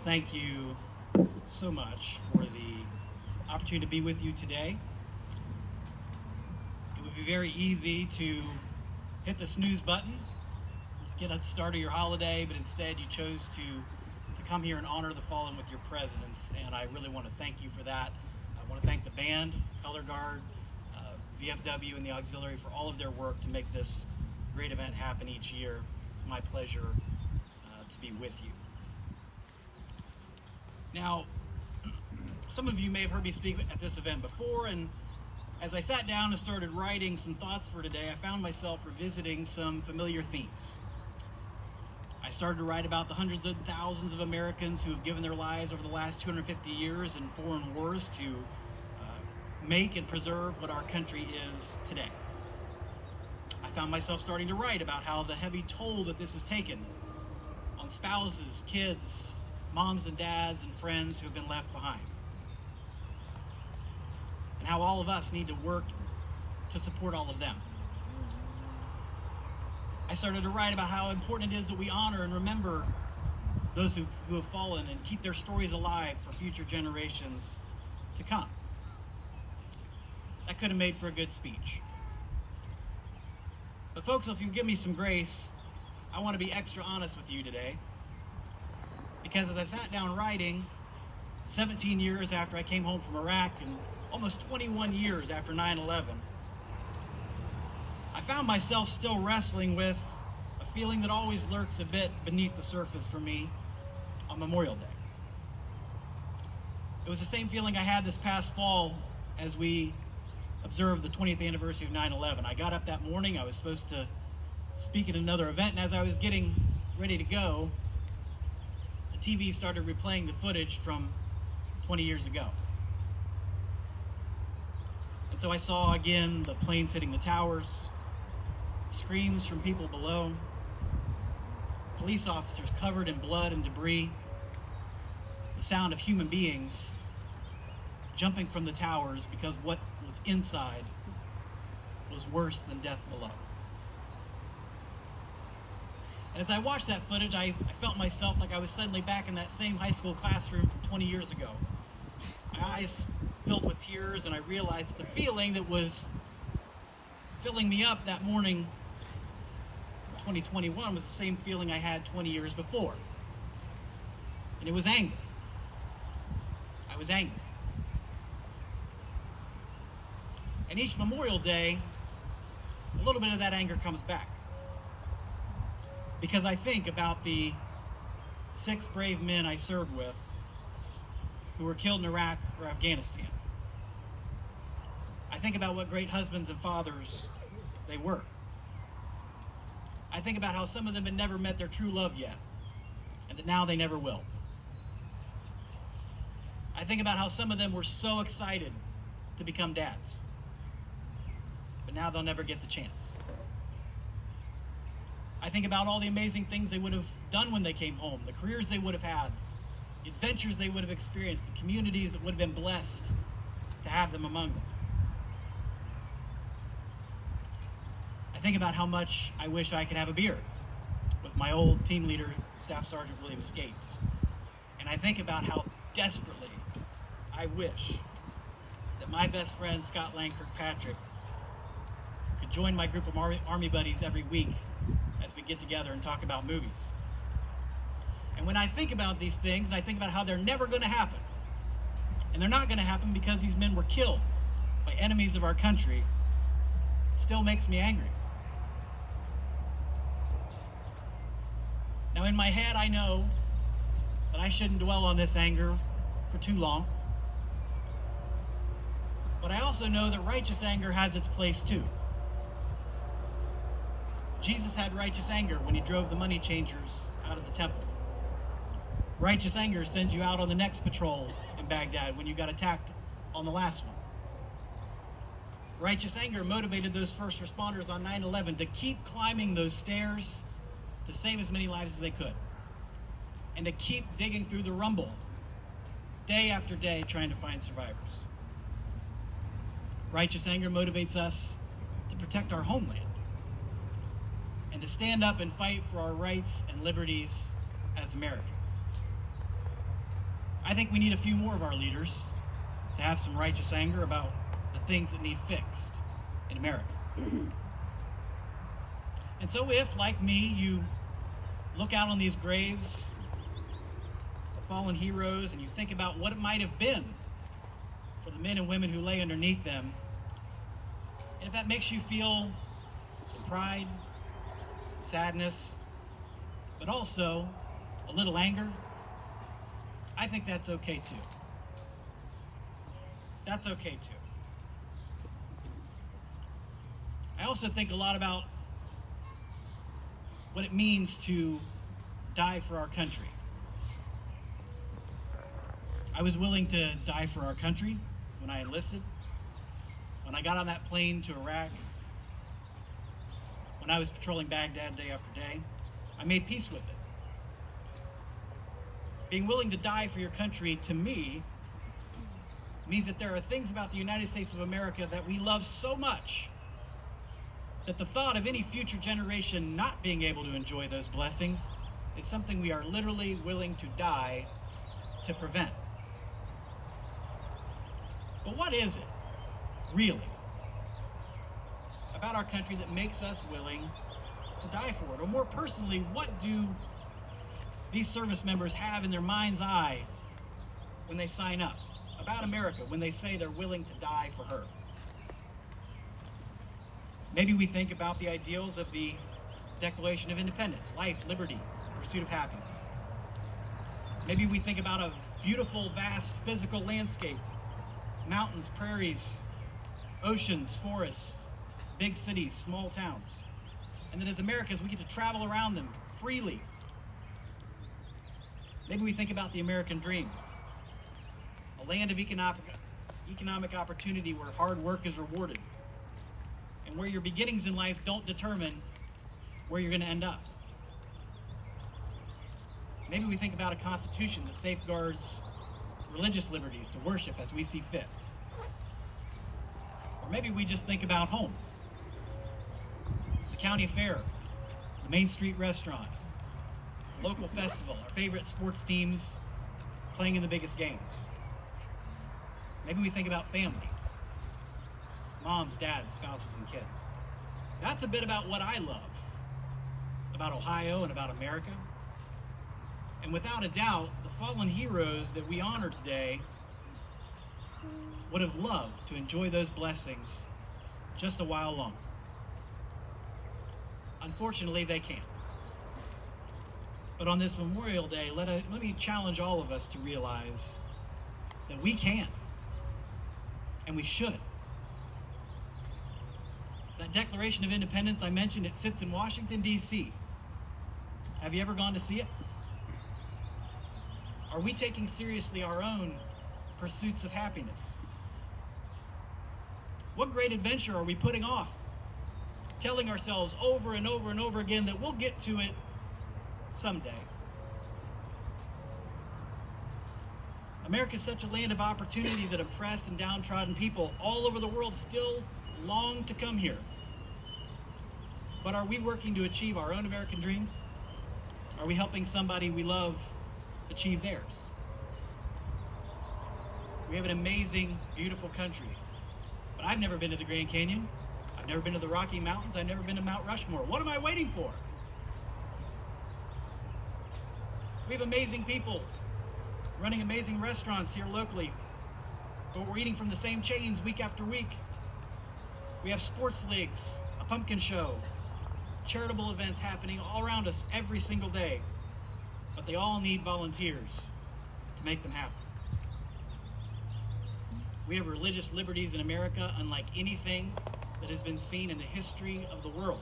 thank you so much for the opportunity to be with you today. It would be very easy to hit the snooze button, get at the start of your holiday, but instead you chose to come here and honor the fallen with your presence, and I really want to thank you for that. I want to thank the band, Color Guard, VFW, and the auxiliary for all of their work to make this great event happen each year. It's my pleasure to be with you. Now, some of you may have heard me speak at this event before, and as I sat down and started writing some thoughts for today, I found myself revisiting some familiar themes. I started to write about the hundreds of thousands of Americans who have given their lives over the last 250 years in foreign wars to make and preserve what our country is today. I found myself starting to write about how the heavy toll that this has taken on spouses, kids, moms and dads, and friends who have been left behind. And how all of us need to work to support all of them. I started to write about how important it is that we honor and remember those who have fallen and keep their stories alive for future generations to come. That could have made for a good speech. But folks, if you give me some grace, I want to be extra honest with you today. Because as I sat down writing, 17 years after I came home from Iraq and almost 21 years after 9/11, I found myself still wrestling with a feeling that always lurks a bit beneath the surface for me on Memorial Day. It was the same feeling I had this past fall as we observed the 20th anniversary of 9/11. I got up that morning, I was supposed to speak at another event, and as I was getting ready to go, the TV started replaying the footage from 20 years ago. And so I saw again the planes hitting the towers, screams from people below, police officers covered in blood and debris, the sound of human beings jumping from the towers because what was inside was worse than death below. And as I watched that footage, I felt myself like I was suddenly back in that same high school classroom from 20 years ago. My eyes filled with tears, and I realized that the feeling that was filling me up that morning in 2021 was the same feeling I had 20 years before. And it was anger. I was angry. And each Memorial Day, a little bit of that anger comes back. Because I think about the 6 brave men I served with who were killed in Iraq or Afghanistan. I think about what great husbands and fathers they were. I think about how some of them had never met their true love yet, and that now they never will. I think about how some of them were so excited to become dads, but now they'll never get the chance. I think about all the amazing things they would have done when they came home, the careers they would have had, the adventures they would have experienced, the communities that would have been blessed to have them among them. I think about how much I wish I could have a beer with my old team leader, Staff Sergeant William Skates. And I think about how desperately I wish that my best friend, Scott Lang Kirkpatrick, could join my group of Army buddies every week as we get together and talk about movies. And when I think about these things, and I think about how they're never going to happen, and they're not going to happen because these men were killed by enemies of our country, it still makes me angry. Now in my head, I know that I shouldn't dwell on this anger for too long. But I also know that righteous anger has its place too. Jesus had righteous anger when he drove the money changers out of the temple. Righteous anger sends you out on the next patrol in Baghdad when you got attacked on the last one. Righteous anger motivated those first responders on 9/11 to keep climbing those stairs to save as many lives as they could, and to keep digging through the rumble day after day trying to find survivors. Righteous anger motivates us to protect our homeland and to stand up and fight for our rights and liberties as Americans. I think we need a few more of our leaders to have some righteous anger about the things that need fixed in America. And so if, like me, you look out on these graves of fallen heroes and you think about what it might have been for the men and women who lay underneath them, and if that makes you feel some pride, sadness, but also a little anger, I think that's okay too. That's okay too. I also think a lot about what it means to die for our country. I was willing to die for our country when I enlisted, when I got on that plane to Iraq, when I was patrolling Baghdad day after day. I made peace with it. Being willing to die for your country, to me, means that there are things about the United States of America that we love so much that the thought of any future generation not being able to enjoy those blessings is something we are literally willing to die to prevent. But what is it, really, about our country that makes us willing to die for it? Or more personally, what do these service members have in their mind's eye when they sign up about America, when they say they're willing to die for her? Maybe we think about the ideals of the Declaration of Independence: life, liberty, pursuit of happiness. Maybe we think about a beautiful, vast physical landscape: mountains, prairies, oceans, forests, big cities, small towns. And that as Americans, we get to travel around them freely. Maybe we think about the American dream: a land of economic opportunity where hard work is rewarded, and where your beginnings in life don't determine where you're going to end up. Maybe we think about a constitution that safeguards religious liberties to worship as we see fit. Or maybe we just think about home: the county fair, the Main Street restaurant, the local festival, our favorite sports teams playing in the biggest games. Maybe we think about family: moms, dads, spouses, and kids. That's a bit about what I love about Ohio and about America. And without a doubt, the fallen heroes that we honor today would have loved to enjoy those blessings just a while longer. Unfortunately, they can't. But on this Memorial Day, let me challenge all of us to realize that we can, and we should. That Declaration of Independence I mentioned, it sits in Washington, D.C. Have you ever gone to see it? Are we taking seriously our own pursuits of happiness? What great adventure are we putting off, telling ourselves over and over and over again that we'll get to it someday? America is such a land of opportunity that oppressed and downtrodden people all over the world still long to come here. But are we working to achieve our own American dream? Are we helping somebody we love achieve theirs? We have an amazing, beautiful country. But I've never been to the Grand Canyon. I've never been to the Rocky Mountains. I've never been to Mount Rushmore. What am I waiting for? We have amazing people running amazing restaurants here locally, but we're eating from the same chains week after week. We have sports leagues, a pumpkin show, charitable events happening all around us every single day, but they all need volunteers to make them happen. We have religious liberties in America unlike anything that has been seen in the history of the world.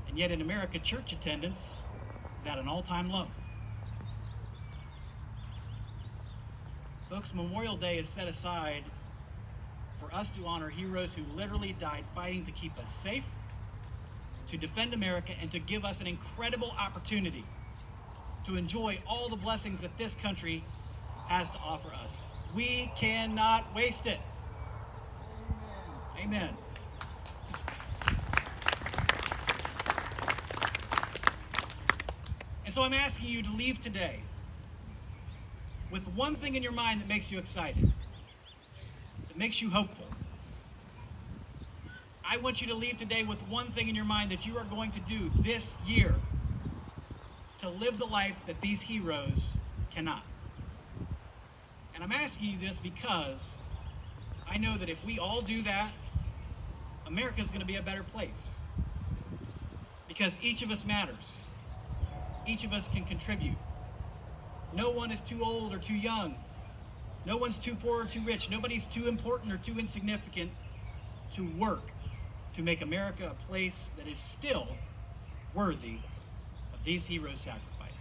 And yet in America, church attendance is at an all-time low. Folks, Memorial Day is set aside for us to honor heroes who literally died fighting to keep us safe, to defend America, and to give us an incredible opportunity to enjoy all the blessings that this country has to offer us. We cannot waste it. Amen. And so I'm asking you to leave today with one thing in your mind that makes you excited, that makes you hopeful. I want you to leave today with one thing in your mind that you are going to do this year to live the life that these heroes cannot. And I'm asking you this because I know that if we all do that, America is going to be a better place. Because each of us matters. Each of us can contribute. No one is too old or too young. No one's too poor or too rich. Nobody's too important or too insignificant to work to make America a place that is still worthy of these heroes' sacrifice.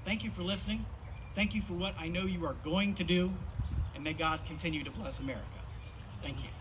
Thank you for listening. Thank you for what I know you are going to do, and may God continue to bless America. Thank you.